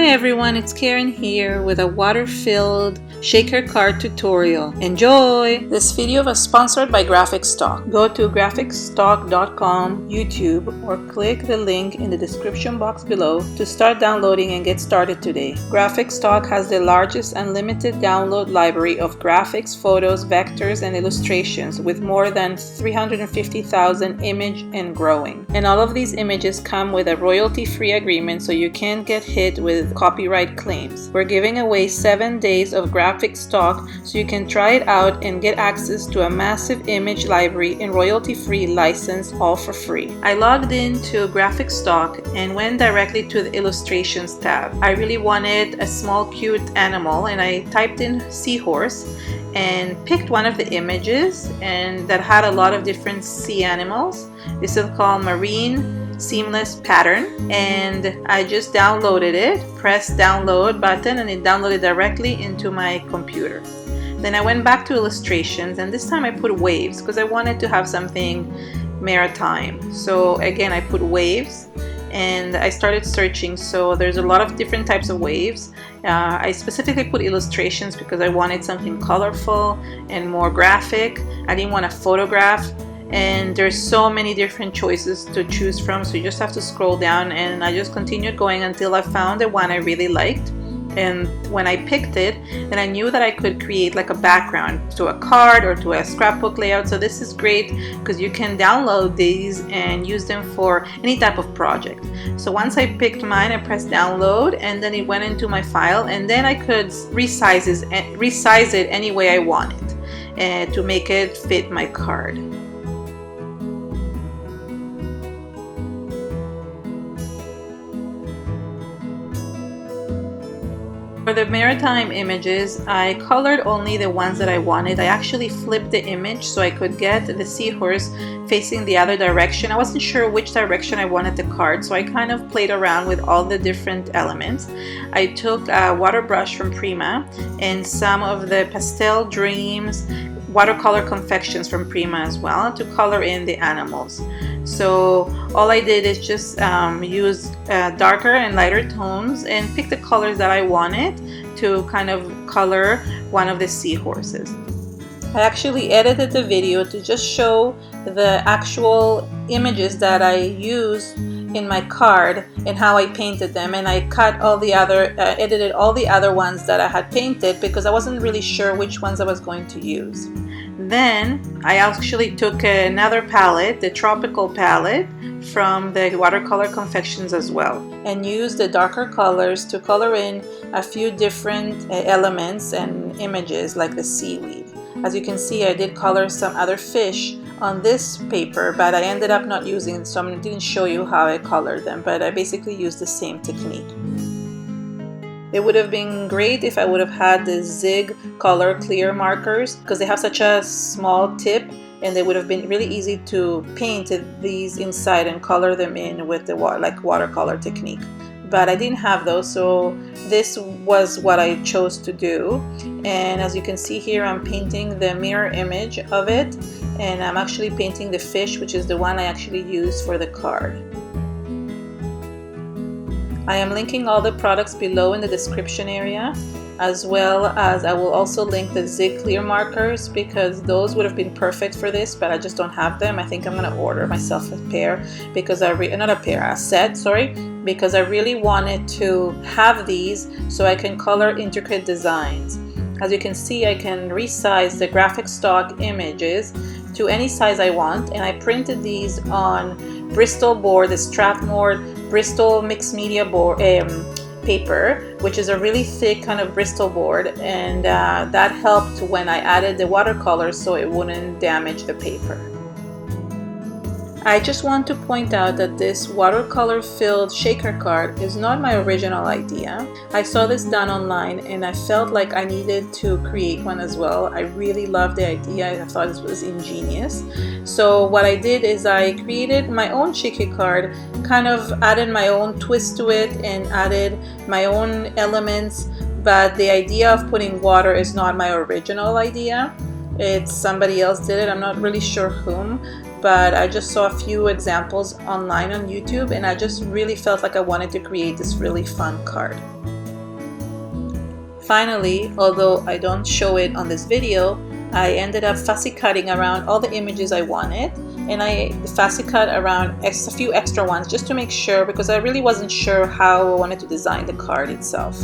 Hi everyone, it's Karen here with a water-filled shaker card tutorial. Enjoy! This video was sponsored by Graphicstock. Go to graphicstock.com, YouTube, or click the link in the description box below to start downloading and get started today. Graphicstock has the largest unlimited download library of graphics, photos, vectors, and illustrations with more than 350,000 images and growing. And all of these images come with a royalty-free agreement, so you can't get hit with copyright claims. We're giving away 7 days of Graphicstock so you can try it out and get access to a massive image library and royalty-free license, all for free. I logged into Graphicstock and went directly to the illustrations tab. I really wanted a small cute animal and I typed in seahorse and picked one of the images and that had a lot of different sea animals. This is called Marine Seamless Pattern, and I just downloaded it, pressed download button, and it downloaded directly into my computer. Then I went back to illustrations, and this time I put waves because I wanted to have something maritime. So again, I put waves and I started searching. So there's a lot of different types of waves. I specifically put illustrations because I wanted something colorful and more graphic. I didn't want to photograph, and there's so many different choices to choose from, so you just have to scroll down, and I just continued going until I found the one I really liked. And when I picked it, then I knew that I could create like a background to a card or to a scrapbook layout. So this is great because you can download these and use them for any type of project. So once I picked mine, I pressed download and then it went into my file, and then I could resize it any way I wanted to make it fit my card. For the maritime images, I colored only the ones that I wanted. I actually flipped the image so I could get the seahorse facing the other direction. I wasn't sure which direction I wanted the card, so I kind of played around with all the different elements. I took a water brush from Prima and some of the Pastel Dreams watercolor confections from Prima as well to color in the animals. So all I did is just use darker and lighter tones and pick the colors that I wanted to kind of color one of the seahorses. I actually edited the video to just show the actual images that I used in my card and how I painted them, and I cut all the other, edited all the other ones that I had painted because I wasn't really sure which ones I was going to use. Then I actually took another palette, the tropical palette from the Watercolor Confections as well, and used the darker colors to color in a few different elements and images like the seaweed. As you can see, I did color some other fish on this paper, but I ended up not using it, so I didn't show you how I colored them, but I basically used the same technique. It would have been great if I would have had the Zig color clear markers because they have such a small tip, and they would have been really easy to paint these inside and color them in with the watercolor technique. But I didn't have those, so this was what I chose to do. And as you can see here, I'm painting the mirror image of it, and I'm actually painting the fish, which is the one I actually used for the card. I am linking all the products below in the description area, as well as I will also link the Zig clear markers because those would have been perfect for this, but I just don't have them. I think I'm gonna order myself a pair because a set, sorry, because I really wanted to have these so I can color intricate designs. As you can see, I can resize the Graphicstock images to any size I want, and I printed these on Bristol board, the Strathmore Bristol mixed media board paper, which is a really thick kind of Bristol board, and that helped when I added the watercolors so it wouldn't damage the paper. I just want to point out that this watercolor filled shaker card is not my original idea. I saw this done online and I felt like I needed to create one as well. I really loved the idea. I thought this was ingenious. So what I did is I created my own shaker card, kind of added my own twist to it and added my own elements, but the idea of putting water is not my original idea. It's somebody else did it. I'm not really sure whom, but I just saw a few examples online on YouTube and I just really felt like I wanted to create this really fun card. Finally, although I don't show it on this video, I ended up fussy cutting around all the images I wanted, and I fussy cut around a few extra ones just to make sure, because I really wasn't sure how I wanted to design the card itself.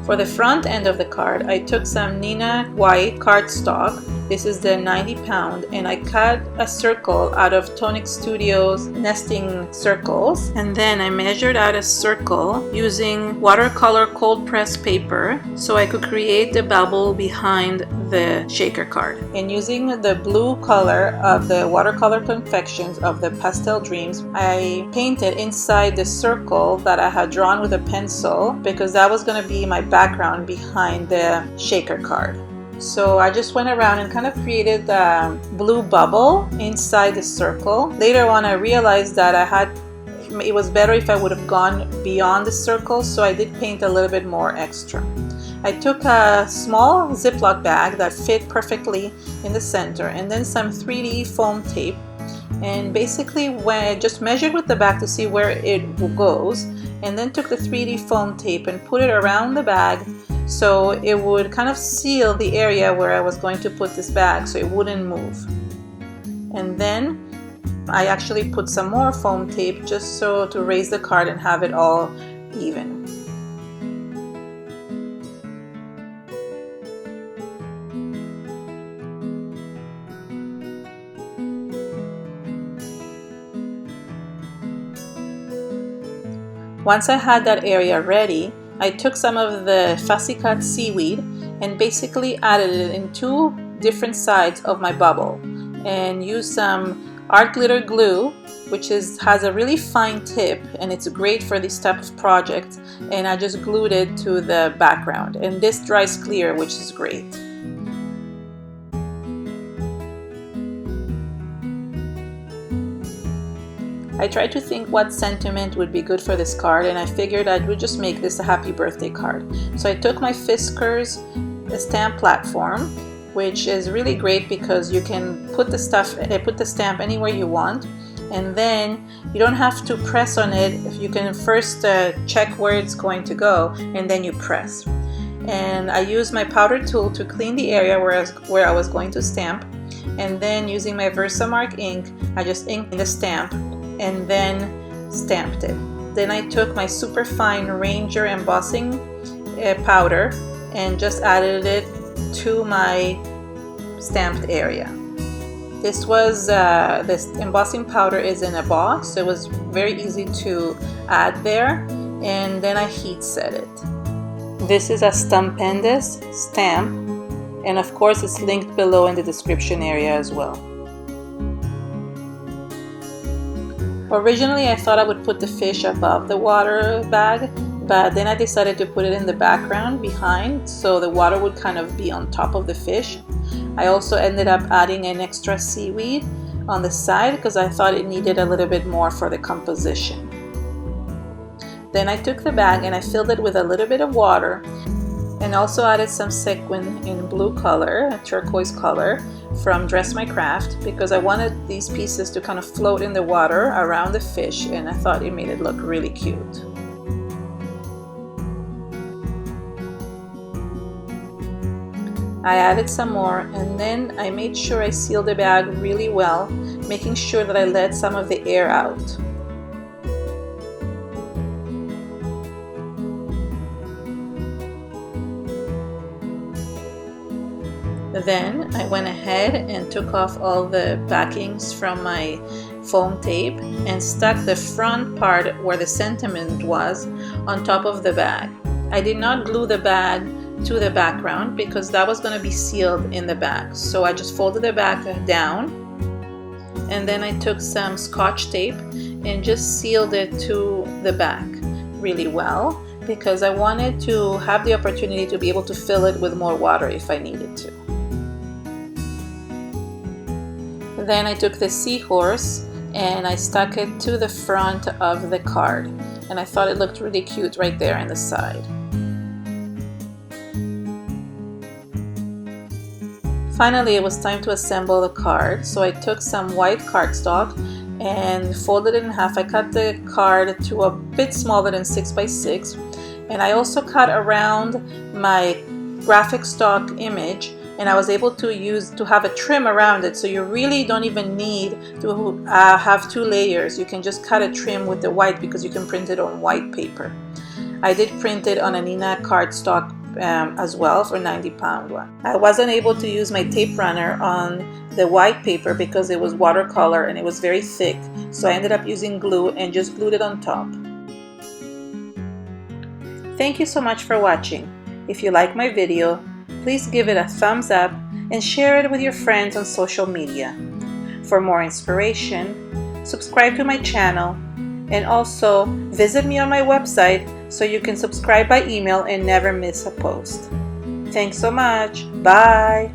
For the front end of the card, I took some Neenah white cardstock. This is the 90 pound, and I cut a circle out of Tonic Studios nesting circles, and then I measured out a circle using watercolor cold press paper so I could create the bubble behind the shaker card. And using the blue color of the Watercolor Confections of the Pastel Dreams, I painted inside the circle that I had drawn with a pencil, because that was going to be my background behind the shaker card. So I just went around and kind of created a blue bubble inside the circle. Later on, I realized that it was better if I would have gone beyond the circle, so I did paint a little bit more extra. I took a small Ziploc bag that fit perfectly in the center, and then some 3D foam tape, and basically when I just measured with the bag to see where it goes, and then took the 3D foam tape and put it around the bag so it would kind of seal the area where I was going to put this bag so it wouldn't move. And then I actually put some more foam tape just so to raise the card and have it all even. Once I had that area ready, I took some of the fussy cut seaweed and basically added it in two different sides of my bubble, and used some art glitter glue, which has a really fine tip, and it's great for this type of project, and I just glued it to the background, and this dries clear, which is great. I tried to think what sentiment would be good for this card, and I figured I would just make this a happy birthday card. So I took my Fiskars stamp platform, which is really great because you can put the stamp anywhere you want, and then you don't have to press on it. You can first check where it's going to go, and then you press. And I used my powder tool to clean the area where I was going to stamp, and then using my Versamark ink, I just inked the stamp and then stamped it. Then I took my super fine Ranger embossing powder and just added it to my stamped area. This embossing powder is in a box, so it was very easy to add there, and then I heat set it. This is a Stampendous stamp, and of course it's linked below in the description area as well. Originally I thought I would put the fish above the water bag, but then I decided to put it in the background behind so the water would kind of be on top of the fish. I also ended up adding an extra seaweed on the side because I thought it needed a little bit more for the composition. Then I took the bag and I filled it with a little bit of water, and also added some sequin in blue color, a turquoise color, from Dress My Craft, because I wanted these pieces to kind of float in the water around the fish, and I thought it made it look really cute. I added some more, and then I made sure I sealed the bag really well, making sure that I let some of the air out. Then I went ahead and took off all the backings from my foam tape and stuck the front part where the sentiment was on top of the bag. I did not glue the bag to the background because that was going to be sealed in the bag. So I just folded the bag down, and then I took some Scotch tape and just sealed it to the back really well, because I wanted to have the opportunity to be able to fill it with more water if I needed to. Then I took the seahorse and I stuck it to the front of the card, and I thought it looked really cute right there on the side. Finally, it was time to assemble the card, so I took some white cardstock and folded it in half. I cut the card to a bit smaller than 6 by 6, And I also cut around my Graphicstock image, and I was able to have a trim around it, so you really don't even need to have 2 layers. You can just cut a trim with the white because you can print it on white paper. I did print it on a Neenah cardstock as well for 90-pound one. I wasn't able to use my tape runner on the white paper because it was watercolor and it was very thick, so I ended up using glue and just glued it on top. Thank you so much for watching. If you like my video, please give it a thumbs up and share it with your friends on social media. For more inspiration, subscribe to my channel, and also visit me on my website so you can subscribe by email and never miss a post. Thanks so much. Bye.